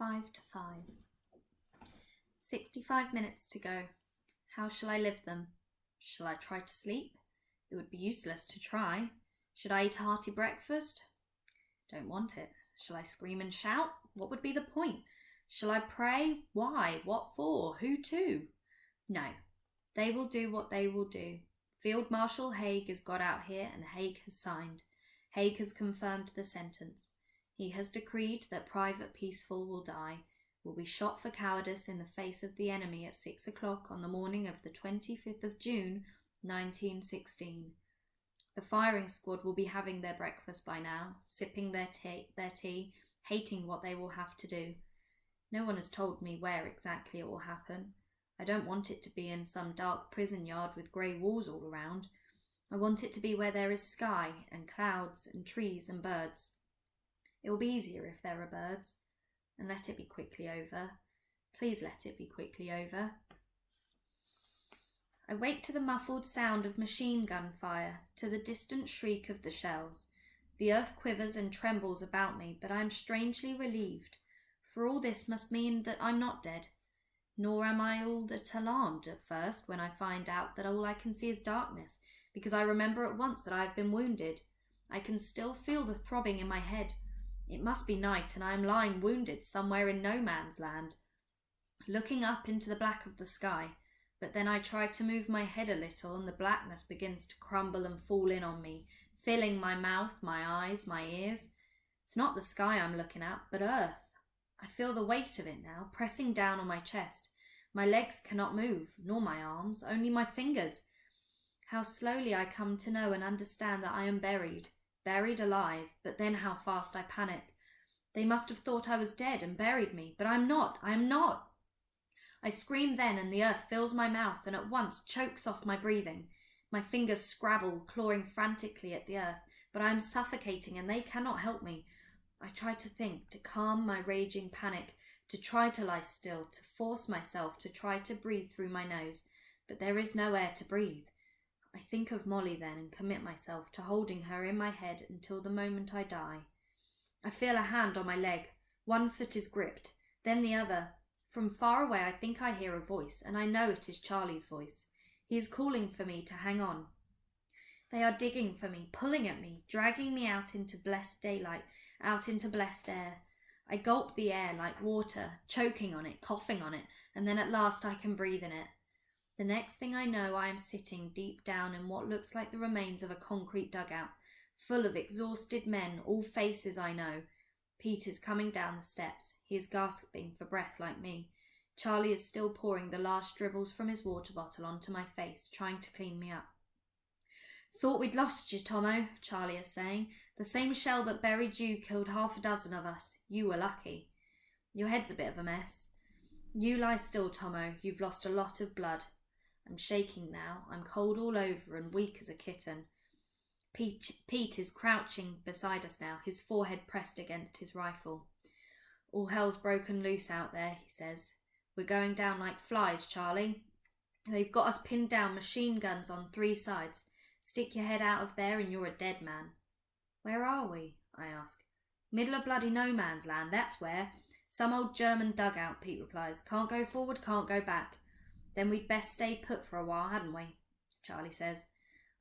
5 to 5. 65 minutes to go. How shall I live them? Shall I try to sleep? It would be useless to try. Should I eat a hearty breakfast? Don't want it. Shall I scream and shout? What would be the point? Shall I pray? Why? What for? Who to? No. They will do what they will do. Field Marshal Haig is got out here, and Haig has signed. Haig has confirmed the sentence. He has decreed that Private Peaceful will die, will be shot for cowardice in the face of the enemy at 6 o'clock on the morning of the 25th of June, 1916. The firing squad will be having their breakfast by now, sipping their tea, hating what they will have to do. No one has told me where exactly it will happen. I don't want it to be in some dark prison yard with grey walls all around. I want it to be where there is sky and clouds and trees and birds. It will be easier if there are birds. And let it be quickly over. Please let it be quickly over. I wake to the muffled sound of machine gun fire, to the distant shriek of the shells. The earth quivers and trembles about me, but I am strangely relieved, for all this must mean that I'm not dead. Nor am I all that alarmed at first when I find out that all I can see is darkness, because I remember at once that I have been wounded. I can still feel the throbbing in my head. It must be night, and I am lying wounded somewhere in no man's land, looking up into the black of the sky. But then I try to move my head a little, and the blackness begins to crumble and fall in on me, filling my mouth, my eyes, my ears. It's not the sky I'm looking at, but earth. I feel the weight of it now, pressing down on my chest. My legs cannot move, nor my arms, only my fingers. How slowly I come to know and understand that I am buried alive, but then how fast I panic. They must have thought I was dead and buried me, but I am not. I scream then, and the earth fills my mouth and at once chokes off my breathing. My fingers scrabble, clawing frantically at the earth, but I am suffocating and they cannot help me. I try to think, to calm my raging panic, to try to lie still, to force myself to try to breathe through my nose, but there is no air to breathe. I think of Molly then and commit myself to holding her in my head until the moment I die. I feel a hand on my leg. One foot is gripped, then the other. From far away I think I hear a voice, and I know it is Charlie's voice. He is calling for me to hang on. They are digging for me, pulling at me, dragging me out into blessed daylight, out into blessed air. I gulp the air like water, choking on it, coughing on it, and then at last I can breathe in it. The next thing I know, I am sitting deep down in what looks like the remains of a concrete dugout, full of exhausted men, all faces I know. Pete is coming down the steps. He is gasping for breath like me. Charlie is still pouring the last dribbles from his water bottle onto my face, trying to clean me up. "Thought we'd lost you, Tomo," Charlie is saying. "The same shell that buried you killed 6 of us. You were lucky. Your head's a bit of a mess. You lie still, Tomo. You've lost a lot of blood." I'm shaking now. I'm cold all over and weak as a kitten. Pete is crouching beside us now, his forehead pressed against his rifle. "All hell's broken loose out there," he says. "We're going down like flies, Charlie. They've got us pinned down, machine guns on 3 sides. Stick your head out of there and you're a dead man." "Where are we?" I ask. "Middle of bloody no man's land, that's where. Some old German dugout," Pete replies. "Can't go forward, can't go back." "Then we'd best stay put for a while, hadn't we?" Charlie says.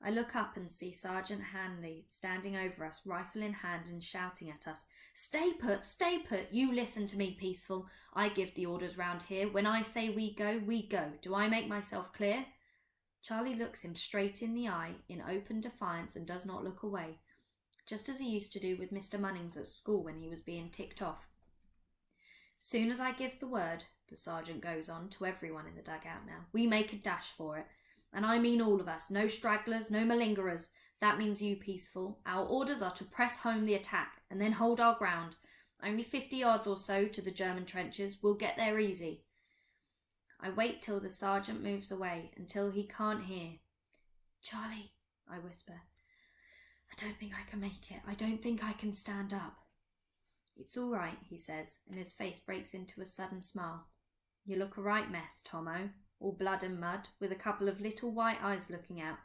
I look up and see Sergeant Hanley standing over us, rifle in hand, and shouting at us. Stay put! Stay put! You listen to me, Peaceful. I give the orders round here. When I say we go, we go. Do I make myself clear?" Charlie looks him straight in the eye in open defiance and does not look away, just as he used to do with Mr. Munnings at school when he was being ticked off. "Soon as I give the word," the sergeant goes on to everyone in the dugout now, "we make a dash for it. And I mean all of us, no stragglers, no malingerers. That means you, Peaceful. Our orders are to press home the attack and then hold our ground. Only 50 yards or so to the German trenches. We'll get there easy." I wait till the sergeant moves away, until he can't hear. "Charlie," I whisper, "I don't think I can make it. I don't think I can stand up." "It's all right," he says, and his face breaks into a sudden smile. "You look a right mess, Tomo. All blood and mud, with a couple of little white eyes looking out.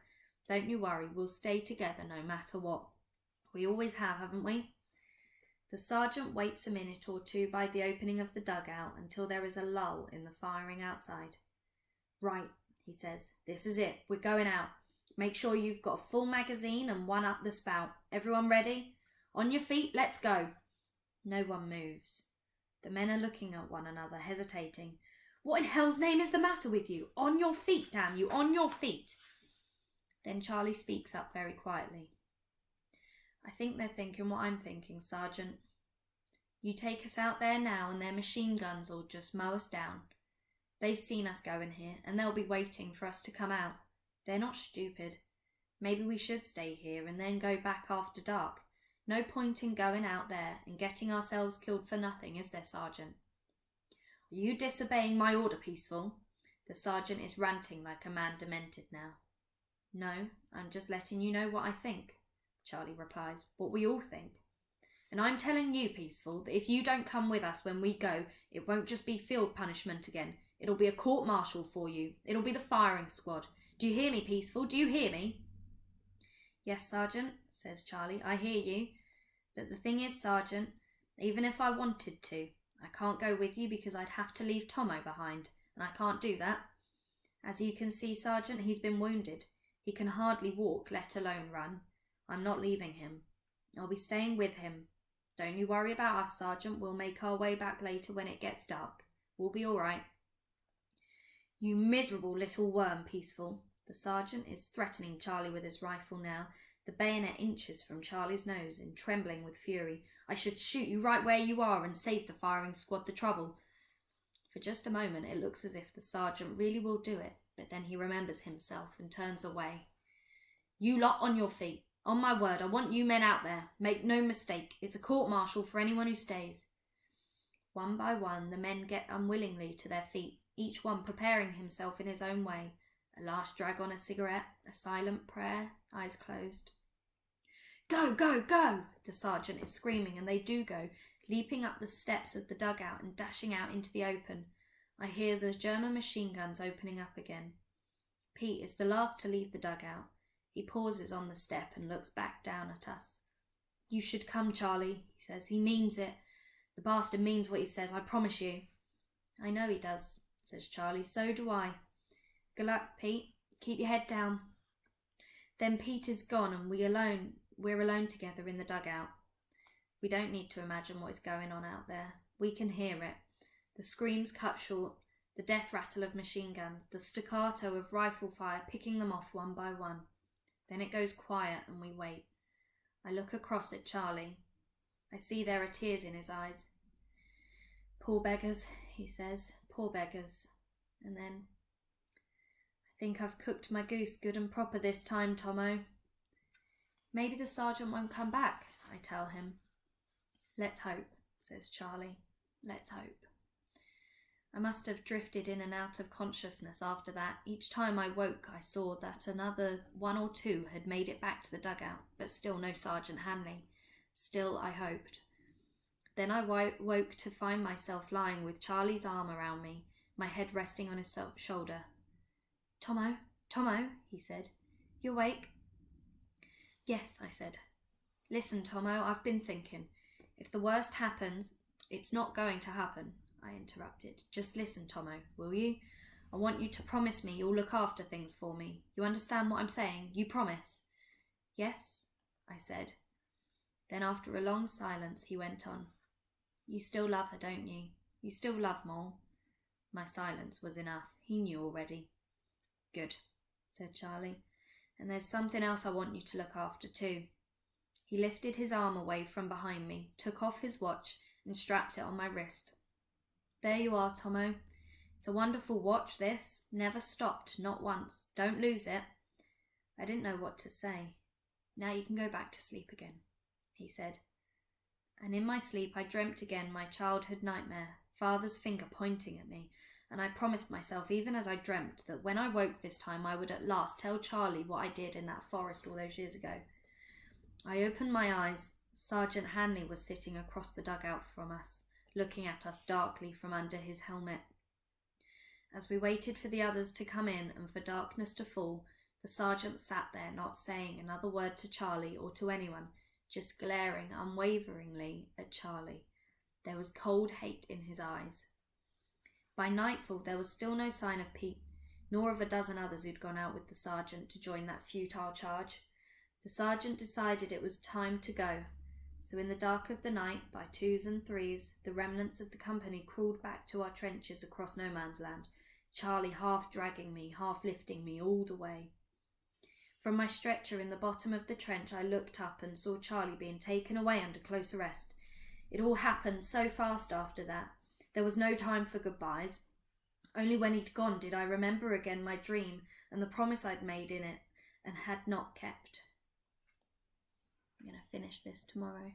Don't you worry, we'll stay together no matter what. We always have, haven't we?" The sergeant waits a minute or two by the opening of the dugout until there is a lull in the firing outside. Right, he says, this is it. We're going out. Make sure you've got a full magazine and one up the spout. Everyone ready? On your feet, let's go. No one moves. The men are looking at one another, hesitating. What in hell's name is the matter with you? On your feet, damn you, on your feet. Then Charlie speaks up very quietly. I think they're thinking what I'm thinking, Sergeant. You take us out there now and their machine guns will just mow us down. They've seen us going here and they'll be waiting for us to come out. They're not stupid. Maybe we should stay here and then go back after dark. No point in going out there and getting ourselves killed for nothing, is there, Sergeant? Are you disobeying my order, Peaceful? The sergeant is ranting like a man demented now. No, I'm just letting you know what I think, Charlie replies, what we all think. And I'm telling you, Peaceful, that if you don't come with us when we go, it won't just be field punishment again. It'll be a court-martial for you. It'll be the firing squad. Do you hear me, Peaceful? Do you hear me? Yes, Sergeant, says Charlie, I hear you. But the thing is, Sergeant, even if I wanted to, I can't go with you because I'd have to leave Tomo behind, and I can't do that. As you can see, Sergeant, he's been wounded. He can hardly walk, let alone run. I'm not leaving him. I'll be staying with him. Don't you worry about us, Sergeant. We'll make our way back later when it gets dark. We'll be all right. You miserable little worm, Peaceful. The sergeant is threatening Charlie with his rifle now, the bayonet inches from Charlie's nose and trembling with fury. I should shoot you right where you are and save the firing squad the trouble. For just a moment it looks as if the sergeant really will do it, but then he remembers himself and turns away. You lot on your feet. On my word, I want you men out there. Make no mistake, it's a court-martial for anyone who stays. One by one, the men get unwillingly to their feet, each one preparing himself in his own way. A last drag on a cigarette, a silent prayer, eyes closed. Go, go, go! The sergeant is screaming, and they do go, leaping up the steps of the dugout and dashing out into the open. I hear the German machine guns opening up again. Pete is the last to leave the dugout. He pauses on the step and looks back down at us. You should come, Charlie, he says. He means it. The bastard means what he says, I promise you. I know he does, says Charlie. So do I. Good luck, Pete. Keep your head down. Then Pete is gone and we're alone together in the dugout. We don't need to imagine what is going on out there. We can hear it. The screams cut short, the death rattle of machine guns, the staccato of rifle fire picking them off one by one. Then it goes quiet and we wait. I look across at Charlie. I see there are tears in his eyes. Poor beggars, he says. Poor beggars. And then, I think I've cooked my goose good and proper this time, Tomo. Maybe the sergeant won't come back, I tell him. Let's hope, says Charlie. Let's hope. I must have drifted in and out of consciousness after that. Each time I woke, I saw that another one or two had made it back to the dugout, but still no Sergeant Hanley. Still I hoped. Then I woke to find myself lying with Charlie's arm around me, my head resting on his shoulder. Tomo, Tomo, he said. You awake? Yes, I said. Listen, Tomo, I've been thinking. If the worst happens, it's not going to happen, I interrupted. Just listen, Tomo, will you? I want you to promise me you'll look after things for me. You understand what I'm saying? You promise? Yes, I said. Then after a long silence, he went on. You still love her, don't you? You still love Moll? My silence was enough. He knew already. Good, said Charlie. And there's something else I want you to look after too. He lifted his arm away from behind me, took off his watch and strapped it on my wrist. There you are, Tomo. It's a wonderful watch, this. Never stopped, not once. Don't lose it. I didn't know what to say. Now you can go back to sleep again, he said. And in my sleep I dreamt again my childhood nightmare, father's finger pointing at me, and I promised myself even as I dreamt that when I woke this time I would at last tell Charlie what I did in that forest all those years ago. I opened my eyes. Sergeant Hanley was sitting across the dugout from us, looking at us darkly from under his helmet. As we waited for the others to come in and for darkness to fall, the sergeant sat there not saying another word to Charlie or to anyone, just glaring unwaveringly at Charlie. There was cold hate in his eyes. By nightfall there was still no sign of Pete, nor of a dozen others who'd gone out with the sergeant to join that futile charge. The sergeant decided it was time to go, so in the dark of the night, by twos and threes, the remnants of the company crawled back to our trenches across no man's land, Charlie half dragging me, half lifting me all the way. From my stretcher in the bottom of the trench I looked up and saw Charlie being taken away under close arrest. It all happened so fast after that. There was no time for goodbyes. Only when he'd gone did I remember again my dream and the promise I'd made in it and had not kept. I'm going to finish this tomorrow.